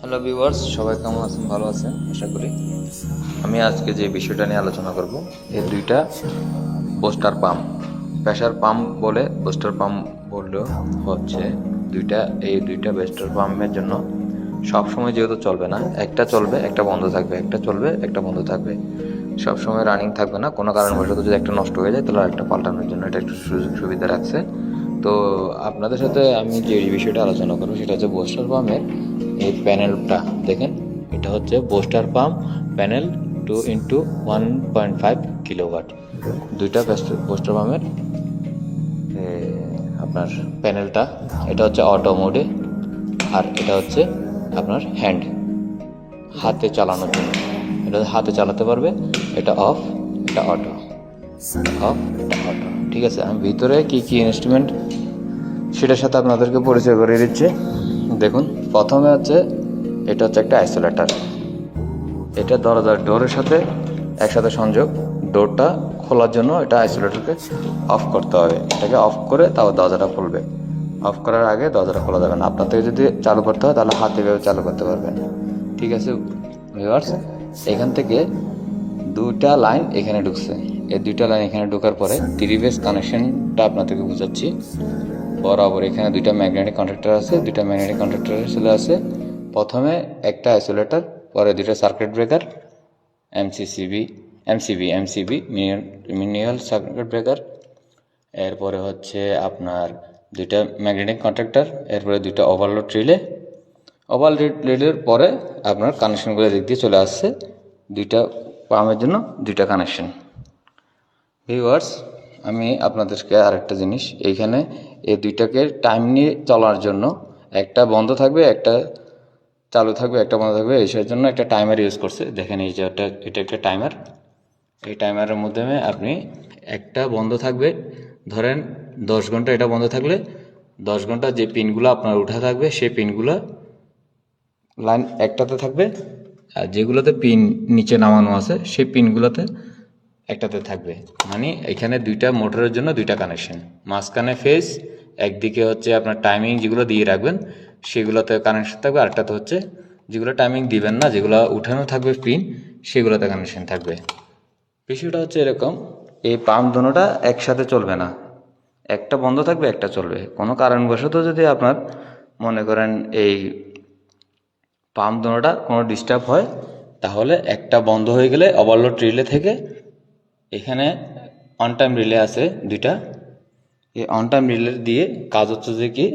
Hello viewers, সবাই কেমন আছেন? ভালো আছেন আশা করি। আমি আজকে যে বিষয়টা নিয়ে আলোচনা করব, এই দুইটা বুস্টার পাম্প, প্রেসার পাম্প বলে বুস্টার পাম্প বললেও হচ্ছে এই দুইটা বুস্টার পাম্পের জন্য সবসময় যেহেতু চলবে না, একটা চলবে একটা বন্ধ থাকবে, একটা চলবে একটা বন্ধ থাকবে, সবসময় রানিং থাকবে না। কোনো কারণবশত যদি একটা নষ্ট হয়ে যায় তাহলে একটা পাল্টানোর জন্য এটা একটু সুযোগ সুবিধা রাখছে। তো আপনাদের সাথে আমি যে বিষয়টা আলোচনা করবো সেটা হচ্ছে বুস্টার পাম্পের এই প্যানেলটা দেখেন। এটা হচ্ছে booster pump panel 2x1.5 kilowatt. দুইটা বুস্টার পাম্পের আপনার প্যানেলটা, এটা হচ্ছে অটো মোডে, আর এটা হচ্ছে আপনার হাতে চালানোর জন্য। এটা হাতে চালাতে পারবে, এটা অফ, এটা অটো, অফ, এটা অটো। ঠিক আছে, আমি ভিতরে কি কি ইনস্ট্রুমেন্ট সেটার সাথে আপনাদেরকে পরিচয় করিয়ে দিচ্ছি। দেখুন, প্রথমে হচ্ছে এটা হচ্ছে একটা আইসোলেটার। এটা দরজার ডোরের সাথে একসাথে সংযোগ। ডোরটা খোলার জন্য এটা আইসোলেটরকে অফ করতে হবে। এটাকে অফ করে তাও দরজাটা খুলবে। অফ করার আগে দরজাটা খোলা যাবে না। আপনার থেকে যদি চালু করতে হয় তাহলে হাতে ভেবে চালু করতে পারবেন। ঠিক আছে ভিউয়ার্স, এখান থেকে দুইটা লাইন এখানে ঢুকছে। এই দুইটা লাইন এখানে ঢোকার পরে 3 ফেজ কানেকশনটা আপনাদেরকে বুঝাচ্ছি। বরাবর এখানে দুইটা ম্যাগনেটিক কন্ট্রাক্টর আছে, দুইটা ম্যাগনেটিক কন্ট্রাক্টর চলে আছে। প্রথমে একটা আইসোলেটর, পরে দুইটা circuit breaker, MCB minimal circuit breaker. এরপরে হচ্ছে আপনার দুইটা ম্যাগনেটিক কন্ট্রাক্টর, এরপরে দুইটা ওভারলোড রিলের পরে আপনার কানেকশনগুলো দিক দিয়ে চলে আসছে দুইটা পাম্পের জন্য দুইটা কানেকশন। ভিউয়ার্স, আমি আপনাদেরকে আরেকটা জিনিস, এইখানে এই দুইটাকে টাইম নিয়ে চলার জন্য একটা বন্ধ থাকবে, একটা চালু থাকবে, একটা বন্ধ থাকবে, এইসবের জন্য একটা টাইমার ইউজ করছে। দেখেন এই যে এটা একটা টাইমার। এই টাইমারের মাধ্যমে আপনি একটা বন্ধ থাকবে, ধরেন 10 ঘন্টা এটা বন্ধ থাকলে 10 ঘন্টা যে পিনগুলো আপনার উঠা থাকবে সেই পিনগুলো লাইন একটাতে থাকবে, আর যেগুলোতে পিন নিচে নামানো আছে সেই পিনগুলোতে একটাতে থাকবে। মানে এখানে দুইটা মোটরের জন্য দুইটা কানেকশন, মাঝখানে ফেজ, একদিকে হচ্ছে আপনার টাইমিং যেগুলো দিয়ে রাখবেন সেগুলোতে কানেকশন থাকবে, আরেকটাতে হচ্ছে যেগুলো টাইমিং দিবেন না, যেগুলো উঠানো থাকবে পিন, সেগুলোতে কানেকশন থাকবে। বিষয়টা হচ্ছে এরকম, এই পাম্প দুটোটা একসাথে চলবে না, একটা বন্ধ থাকবে একটা চলবে। কোনো কারণবশত যদি আপনার মনে করেন এই পাম্প দুটোটা কোনো ডিস্টার্ব হয়, তাহলে একটা বন্ধ হয়ে গেলে ওভারলোড রিলে থেকে এখানে অন টাইম রিলে আছে দুইটা, এই অন টাইম রিলে দিয়ে কাজ হচ্ছে যে কি,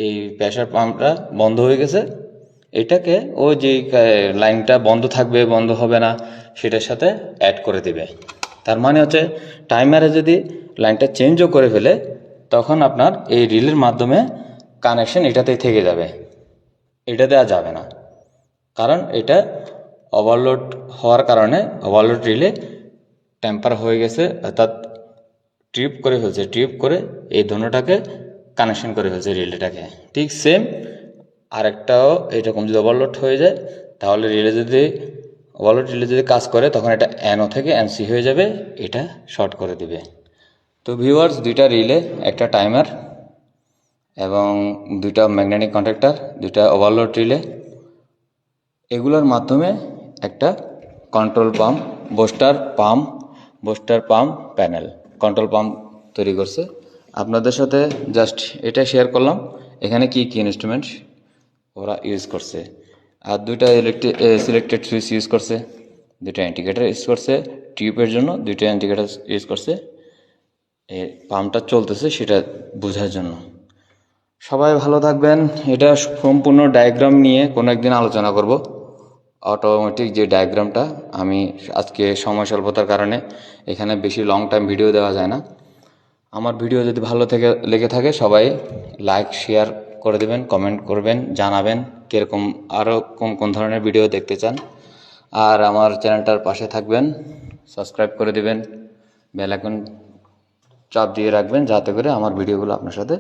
এই প্রেসার পাম্পটা বন্ধ হয়ে গেছে, এটাকে ওই যে লাইনটা বন্ধ থাকবে বন্ধ হবে না সেটার সাথে অ্যাড করে দেবে। তার মানে হচ্ছে টাইমারে যদি লাইনটা চেঞ্জও করে ফেলে তখন আপনার এই রিলের মাধ্যমে কানেকশন এটাতেই থেকে যাবে, এটাতে আর যাবে না। কারণ এটা ওভারলোড হওয়ার কারণে ওভারলোড রিলে টেম্পার হয়ে গেছে, অর্থাৎ ট্রিপ করে ফেলছে, ট্রিপ করে এই ধনুটাকে কানেকশন করে ফেলছে রিলেটাকে। ঠিক সেম আরেকটাও এরকম যদি ওভারলোড হয়ে যায় তাহলে ওভারলোড রিলে যদি কাজ করে তখন এটা এনও থেকে এনসি হয়ে যাবে, এটা শর্ট করে দিবে। তো ভিউয়ার্স, দুইটা রিলে, একটা টাইমার এবং দুইটা ম্যাগনেটিক কন্ট্রাক্টর, দুইটা ওভারলোড রিলে, এগুলোর মাধ্যমে একটা control pump booster pump panel control pump তৈরি করছে। আপনাদের সাথে জাস্ট এটা শেয়ার করলাম এখানে কি কি ইনস্ট্রুমেন্ট ওরা ইউজ করছে। আর দুইটা সিলেক্টেড সুইচ ইউজ করছে, দুইটা ইন্ডিকেটার ইউজ করছে, টিউবের জন্য দুইটা ইন্ডিকেটার ইউজ করছে, এই পাম্পটা চলতেছে সেটা বোঝার জন্য। সবাই ভালো থাকবেন। এটা সম্পূর্ণ ডায়াগ্রাম নিয়ে কোনো একদিন আলোচনা করব। অটোমেটিক যে ডায়াগ্রামটা, আমি আজকে সময় স্বল্পতার কারণে এখানে বেশি লং টাইম ভিডিও দেওয়া যায় না। আমার ভিডিও যদি ভালো লেগে থাকে সবাই লাইক শেয়ার করে দেবেন, কমেন্ট করবেন, জানাবেন কীরকম আরও কোন ধরনের ভিডিও দেখতে চান। আর আমার চ্যানেলটার পাশে থাকবেন, সাবস্ক্রাইব করে দেবেন, বেল আইকন চাপ দিয়ে রাখবেন যাতে করে আমার ভিডিওগুলো আপনার সাথে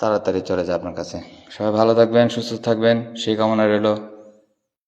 তাড়াতাড়ি চলে যায় আপনার কাছে। সবাই ভালো থাকবেন, সুস্থ থাকবেন সেই কামনা রইল।